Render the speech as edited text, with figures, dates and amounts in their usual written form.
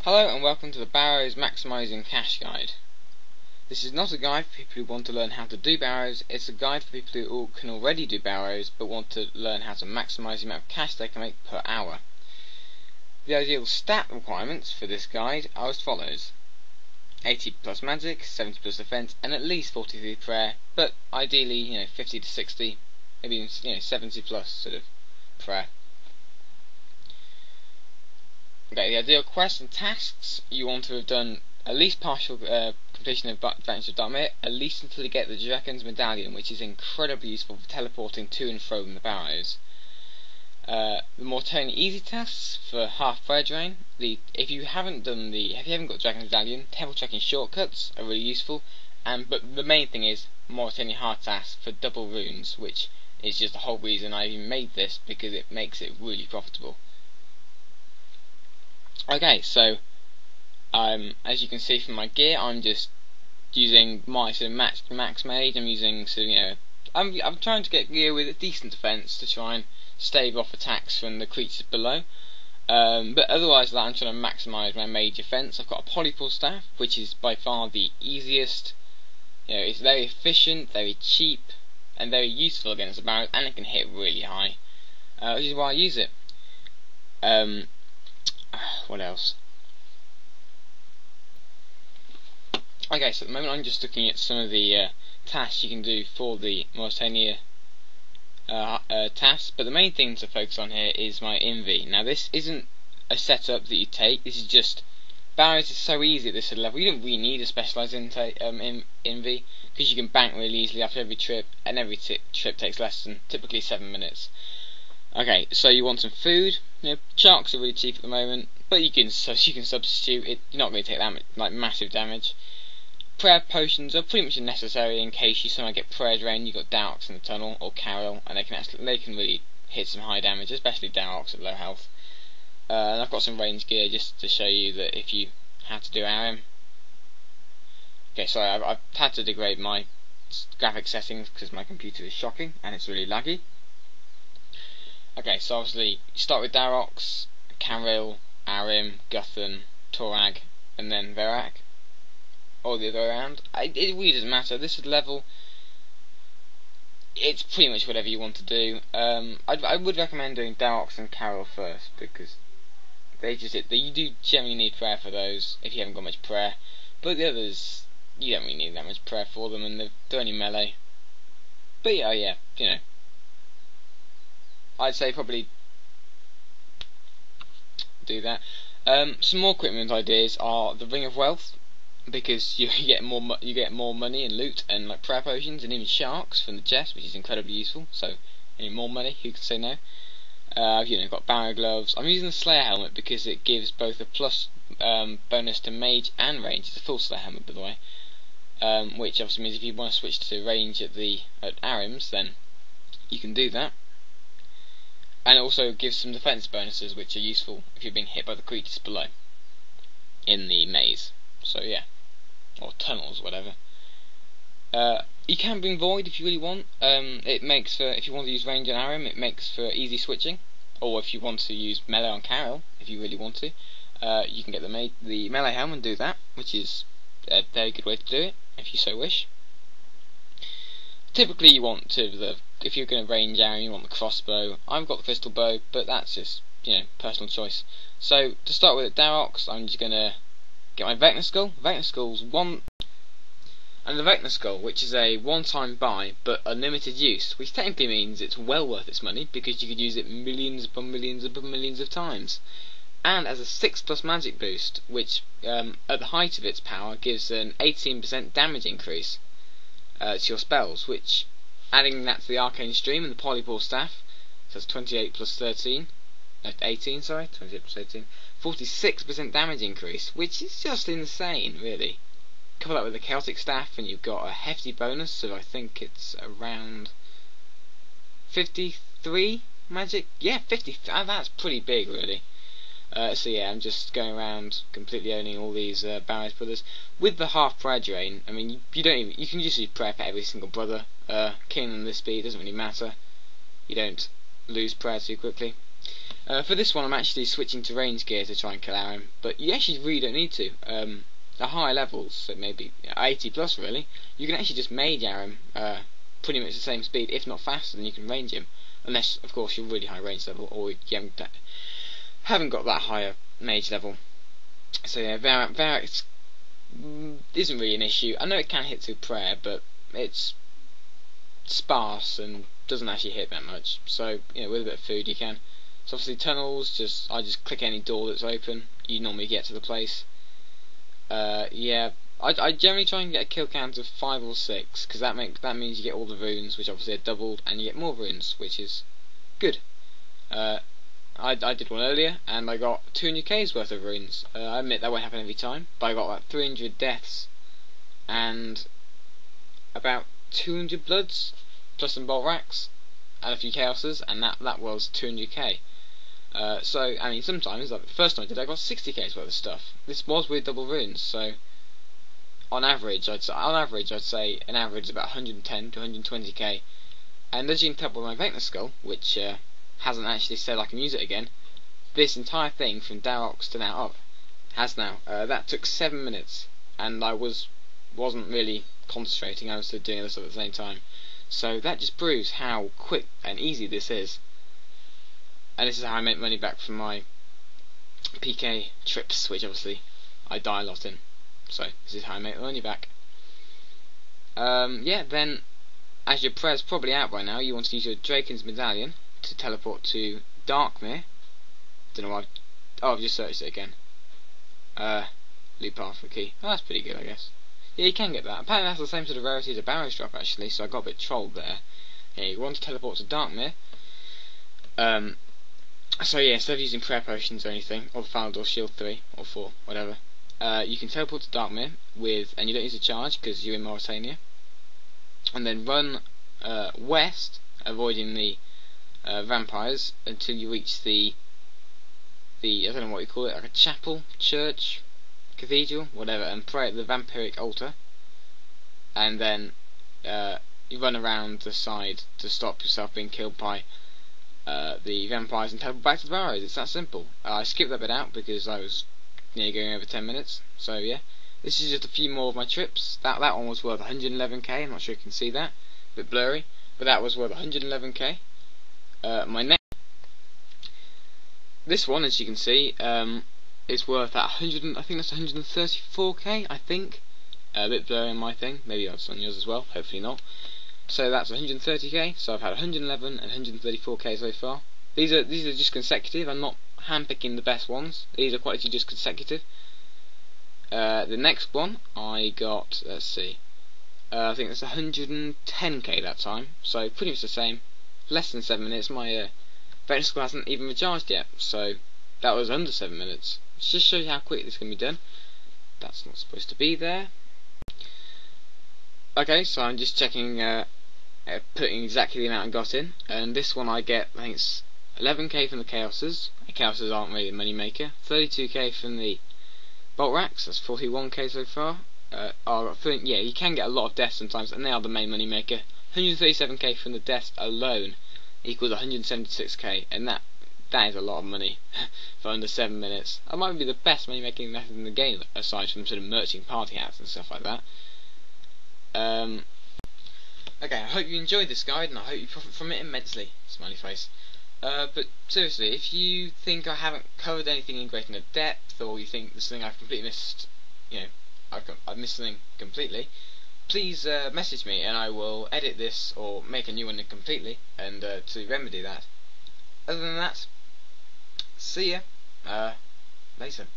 Hello and welcome to the Barrows Maximising Cash Guide. This is not a guide for people who want to learn how to do Barrows, it's a guide for people who can already do Barrows but want to learn how to maximise the amount of cash they can make per hour. The ideal stat requirements for this guide are as follows: 80 plus magic, 70 plus defence, and at least 43 prayer, but ideally, 50 to 60, maybe 70 plus sort of prayer. Okay, the ideal quests and tasks, you want to have done at least partial completion of Adventure of Darkmere, at least until you get the Dragon's Medallion, which is incredibly useful for teleporting to and from the Barrows. The more easy tasks for half prayer drain. If you haven't got Dragon's Medallion, temple checking shortcuts are really useful. But the main thing is more hard tasks for double runes, which is just the whole reason I even made this, because it makes it really profitable. Okay, so as you can see from my gear, I'm just using my sort of max mage. I'm using I'm trying to get gear with a decent defense to try and stave off attacks from the creatures below. But otherwise, I'm trying to maximise my mage defense. I've got a polypore staff, which is by far the easiest. It's very efficient, very cheap, and very useful against the Barrows, and it can hit really high, which is why I use it. What else? Okay, so at the moment I'm just looking at some of the tasks you can do for the Mauritania tasks, but the main thing to focus on here is my Envy. Now this isn't a setup that you take, this is just, Barrows is so easy at this sort of level, you don't really need a specialised Envy, because you can bank really easily after every trip, and every trip takes less than typically 7 minutes. Okay, so you want some food. Sharks are really cheap at the moment, but you can substitute it. You're not going to take that much, massive damage. Prayer potions are pretty much necessary in case you somehow get prayer drain. You've got Darks in the tunnel or Carol, and they can really hit some high damage, especially Darks at low health. And I've got some range gear just to show you that if you had to do RM. Okay, sorry, I've had to degrade my graphic settings because my computer is shocking and it's really laggy. Okay, so obviously you start with Darox, Caril, Arim, Guthan, Torag, and then Verak, or the other way around. It really doesn't matter. This level, it's pretty much whatever you want to do. I would recommend doing Darox and Caril first, because you do generally need prayer for those if you haven't got much prayer. But the others, you don't really need that much prayer for them, and they're only melee. But yeah, I'd say probably do that. Some more equipment ideas are the Ring of Wealth, because you get more money and loot and prayer potions and even sharks from the chest, which is incredibly useful. So any more money, who can say no? Got Barrow gloves. I'm using the Slayer helmet because it gives both a plus bonus to mage and range. It's a full Slayer helmet, by the way, which obviously means if you want to switch to range at Arims, then you can do that. And it also gives some defense bonuses, which are useful if you're being hit by the creatures below in the maze. So yeah, or tunnels, whatever. You can bring Void if you really want. It makes for, if you want to use range on Arim, it makes for easy switching. Or if you want to use melee on Carol, if you really want to, you can get the melee helm and do that, which is a very good way to do it if you so wish. Typically you want to, if you're going to range Arim, you want the crossbow. I've got the crystal bow, but that's just, personal choice. So to start with at Darox, I'm just going to get my Vecna Skull. Vecna Skull's and the Vecna Skull, which is a one-time buy but unlimited use, which technically means it's well worth its money because you could use it millions upon millions upon millions of times. And as a 6+ magic boost, which at the height of its power gives an 18% damage increase to your spells, which, adding that to the Arcane Stream and the Polypore Staff, so that's 28 plus 13, 18, sorry, 28 plus 18, 46% damage increase, which is just insane, really. Couple that with the Chaotic Staff and you've got a hefty bonus, so I think it's around 53 magic, yeah, 50, that's pretty big, really. So yeah, I'm just going around completely owning all these Barrows brothers with the half prayer drain. I mean, you can just use prayer for every single brother. King and this speed doesn't really matter. You don't lose prayer too quickly. For this one I'm actually switching to range gear to try and kill Aram, but you actually really don't need to. At higher levels, so maybe 80 plus really, you can actually just mage Aram pretty much the same speed, if not faster, than you can range him. Unless, of course, you're really high range level, or you haven't got that higher mage level. So yeah, Varrox isn't really an issue. I know it can hit through prayer, but it's sparse and doesn't actually hit that much. So, you know, with a bit of food you can. So obviously tunnels, I just click any door that's open, you normally get to the place. Yeah, I generally try and get a kill count of 5 or 6, because that means you get all the runes, which obviously are doubled, and you get more runes, which is good. I did one earlier, and I got 200k's worth of runes. I admit that won't happen every time, but I got like 300 deaths, and about 200 bloods, plus some bolt racks, and a few chaoses, and that was 200k. So, I mean, sometimes, like the first time I did, I got 60k's worth of stuff. This was with double runes, so on average, I'd say an average is about 110 to 120k. And as you can tell by my Vecna skull, which hasn't actually said I can use it again, this entire thing from Darox to now up has now. That took 7 minutes, and I wasn't really concentrating. I was still doing other stuff at the same time. So that just proves how quick and easy this is. And this is how I make money back from my PK trips, which obviously I die a lot in. So this is how I make the money back. Yeah, then as your prayer's probably out by now, you want to use your Draken's Medallion to teleport to Darkmere. Don't know why. I've just searched it again. Loot pathway key. Oh, that's pretty good, I guess. Yeah, you can get that. Apparently that's the same sort of rarity as a Barrows drop, actually, so I got a bit trolled there. Yeah, you want to teleport to Darkmere. So yeah, instead of using prayer potions or anything, or the Final Door Shield 3 or 4, whatever, you can teleport to Darkmere and you don't use a charge because you're in Mauritania, and then run west, avoiding the vampires until you reach the I don't know what you call it, like a chapel, church, cathedral, whatever, and pray at the vampiric altar, and then you run around the side to stop yourself being killed by the vampires and teleport back to the Barrows. It's that simple. I skipped that bit out because I was nearly going over 10 minutes. So yeah, this is just a few more of my trips. That one was worth 111k. I'm not sure you can see that, a bit blurry, but that was worth 111k. My next, this one, as you can see, is worth at 100. I think that's 134k. I think a bit blurry on my thing. Maybe that's on yours as well. Hopefully not. So that's 130k. So I've had 111 and 134k so far. These are just consecutive. I'm not handpicking the best ones. These are quite actually just consecutive. The next one I got. Let's see. I think it's 110k that time. So pretty much the same. Less than 7 minutes. My Vecna skull hasn't even recharged yet. So that was under 7 minutes. It just shows you how quick this can be done. That's not supposed to be there. Okay, so I'm just checking, putting exactly the amount I got in, and this one I get, I think it's 11k from the Chaoses. The Chaoses aren't really a money maker. 32k from the Bolt Racks, that's 41k so far. Yeah, you can get a lot of deaths sometimes, and they are the main money maker. 137k from the deaths alone equals 176k, and that is a lot of money for under 7 minutes. That might be the best money making method in the game, aside from sort of merching party hats and stuff like that. Okay, I hope you enjoyed this guide, and I hope you profit from it immensely. Smiley face. But seriously, if you think I haven't covered anything in great enough depth, or you think there's something I've completely missed, you know, I've missed something completely, please message me, and I will edit this or make a new one completely, and to remedy that. Other than that, see ya later.